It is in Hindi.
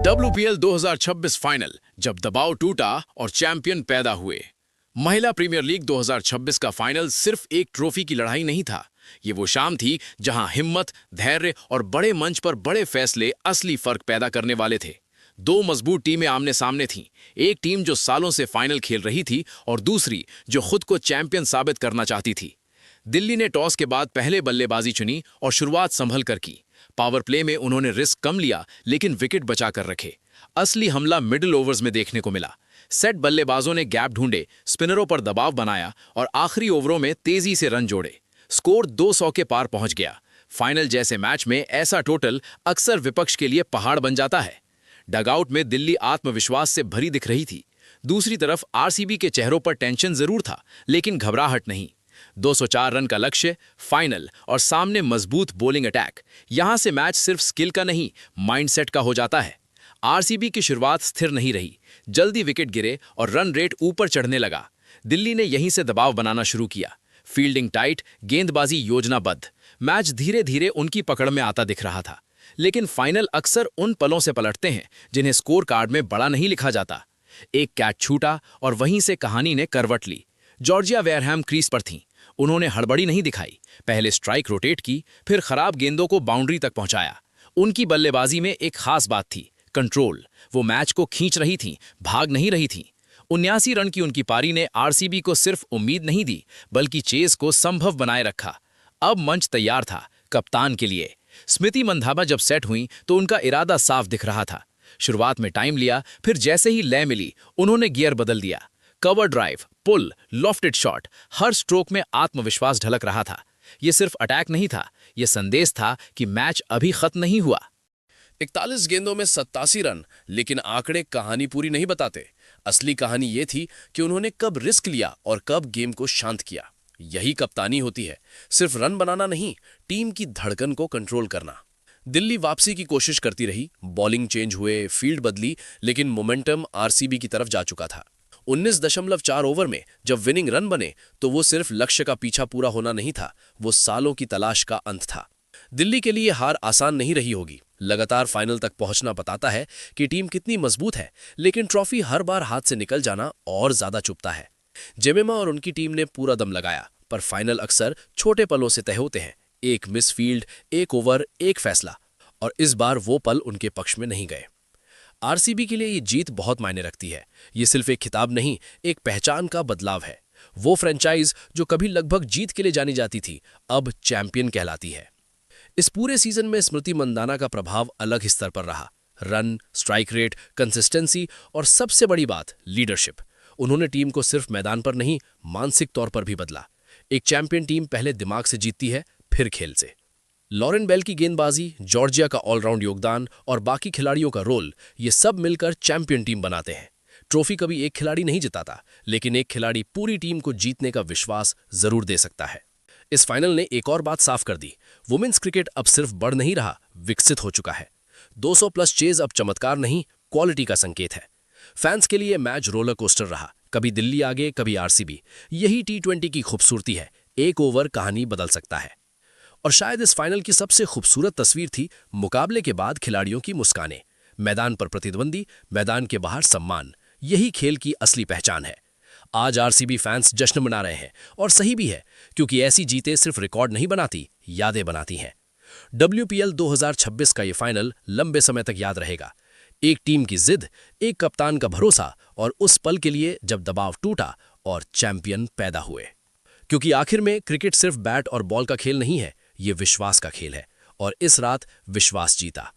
WPL 2026 फाइनल, जब दबाव टूटा और चैंपियन पैदा हुए। महिला प्रीमियर लीग 2026 का फाइनल सिर्फ एक ट्रॉफी की लड़ाई नहीं था। ये वो शाम थी जहां हिम्मत, धैर्य और बड़े मंच पर बड़े फैसले असली फर्क पैदा करने वाले थे। दो मजबूत टीमें आमने सामने थीं। एक टीम जो सालों से फाइनल खेल रही थी और दूसरी जो खुद को चैंपियन साबित करना चाहती थी। दिल्ली ने टॉस के बाद पहले बल्लेबाजी चुनी और शुरुआत संभल कर की। पावर प्ले में उन्होंने रिस्क कम लिया, लेकिन विकेट बचाकर रखे। असली हमला मिडिल ओवर्स में देखने को मिला। सेट बल्लेबाजों ने गैप ढूंढे, स्पिनरों पर दबाव बनाया और आखिरी ओवरों में तेजी से रन जोड़े। स्कोर 200 के पार पहुंच गया। फाइनल जैसे मैच में ऐसा टोटल अक्सर विपक्ष के लिए पहाड़ बन जाता है। डगआउट में दिल्ली आत्मविश्वास से भरी दिख रही थी। दूसरी तरफ आरसीबी के चेहरों पर टेंशन जरूर था, लेकिन घबराहट नहीं। 204 रन का लक्ष्य, फाइनल और सामने मजबूत बॉलिंग अटैक। यहां से मैच सिर्फ स्किल का नहीं, माइंडसेट का हो जाता है। आरसीबी की शुरुआत स्थिर नहीं रही। जल्दी विकेट गिरे और रन रेट ऊपर चढ़ने लगा। दिल्ली ने यहीं से दबाव बनाना शुरू किया। फील्डिंग टाइट, गेंदबाजी योजनाबद्ध। मैच धीरे धीरे उनकी पकड़ में आता दिख रहा था। लेकिन फाइनल अक्सर उन पलों से पलटते हैं जिन्हें स्कोर कार्ड में बड़ा नहीं लिखा जाता। एक कैच छूटा और वहीं से कहानी ने करवट ली। जॉर्जिया वेयरहैम क्रीज पर थीं। उन्होंने हड़बड़ी नहीं दिखाई। पहले स्ट्राइक रोटेट की, फिर खराब गेंदों को बाउंड्री तक पहुंचाया। उनकी बल्लेबाजी में एक खास बात थी, कंट्रोल। वो मैच को खींच रही थीं, भाग नहीं रही थीं। 79 रन की उनकी पारी ने आरसीबी को सिर्फ उम्मीद नहीं दी, बल्कि चेस को संभव बनाए रखा। अब मंच तैयार था कप्तान के लिए। स्मृति मंधाना जब सेट हुई तो उनका इरादा साफ दिख रहा था। शुरुआत में टाइम लिया, फिर जैसे ही लय मिली उन्होंने गियर बदल दिया। कवर ड्राइव, पुल, लॉफ्टेड शॉट, हर स्ट्रोक में आत्मविश्वास ढलक रहा था। यह सिर्फ अटैक नहीं था, यह संदेश था कि मैच अभी खत्म नहीं हुआ। 41 गेंदों में 87 रन, लेकिन आंकड़े कहानी पूरी नहीं बताते। असली कहानी ये थी कि उन्होंने कब रिस्क लिया और कब गेम को शांत किया। यही कप्तानी होती है, सिर्फ रन बनाना नहीं, टीम की धड़कन को कंट्रोल करना। दिल्ली वापसी की कोशिश करती रही, बॉलिंग चेंज हुए, फील्ड बदली, लेकिन मोमेंटम आरसीबी की तरफ जा चुका था। 19.4 ओवर में जब विनिंग रन बने तो वो सिर्फ लक्ष्य का पीछा पूरा होना नहीं था, वो सालों की तलाश का अंत था। दिल्ली के लिए हार आसान नहीं रही होगी। लगातार फाइनल तक पहुंचना बताता है कि टीम कितनी मजबूत है, लेकिन ट्रॉफी हर बार हाथ से निकल जाना और ज्यादा चुभता है। जेमिमा और उनकी टीम ने पूरा दम लगाया, पर फाइनल अक्सर छोटे पलों से तय होते हैं। एक मिस फील्ड, एक ओवर, एक फैसला, और इस बार वो पल उनके पक्ष में नहीं गए। आरसीबी के लिए ये जीत बहुत मायने रखती है। ये सिर्फ एक खिताब नहीं, एक पहचान का बदलाव है। वो फ्रेंचाइज जो कभी लगभग जीत के लिए जानी जाती थी, अब चैंपियन कहलाती है। इस पूरे सीजन में स्मृति मंदाना का प्रभाव अलग ही स्तर पर रहा। रन, स्ट्राइक रेट, कंसिस्टेंसी और सबसे बड़ी बात, लीडरशिप। उन्होंने टीम को सिर्फ मैदान पर नहीं, मानसिक तौर पर भी बदला। एक चैंपियन टीम पहले दिमाग से जीतती है, फिर खेल से। लॉरेन बेल की गेंदबाजी, जॉर्जिया का ऑलराउंड योगदान और बाकी खिलाड़ियों का रोल, ये सब मिलकर चैंपियन टीम बनाते हैं। ट्रॉफी कभी एक खिलाड़ी नहीं जिताता, लेकिन एक खिलाड़ी पूरी टीम को जीतने का विश्वास जरूर दे सकता है। इस फाइनल ने एक और बात साफ कर दी, वुमेन्स क्रिकेट अब सिर्फ बढ़ नहीं रहा, विकसित हो चुका है। 200 प्लस चेज अब चमत्कार नहीं, क्वालिटी का संकेत है। फैंस के लिए मैच रोलर कोस्टर रहा, कभी दिल्ली आगे, कभी आरसीबी। यही T20 की खूबसूरती है, एक ओवर कहानी बदल सकता है। और शायद इस फाइनल की सबसे खूबसूरत तस्वीर थी मुकाबले के बाद खिलाड़ियों की मुस्कानें। मैदान पर प्रतिद्वंदी, मैदान के बाहर सम्मान, यही खेल की असली पहचान है। आज आरसीबी फैंस जश्न मना रहे हैं, और सही भी है, क्योंकि ऐसी जीतें सिर्फ रिकॉर्ड नहीं बनाती, यादें बनाती हैं। WPL 2026 का ये फाइनल लंबे समय तक याद रहेगा। एक टीम की जिद, एक कप्तान का भरोसा, और उस पल के लिए जब दबाव टूटा और चैंपियन पैदा हुए। क्योंकि आखिर में क्रिकेट सिर्फ बैट और बॉल का खेल नहीं है, ये विश्वास का खेल है, और इस रात विश्वास जीता।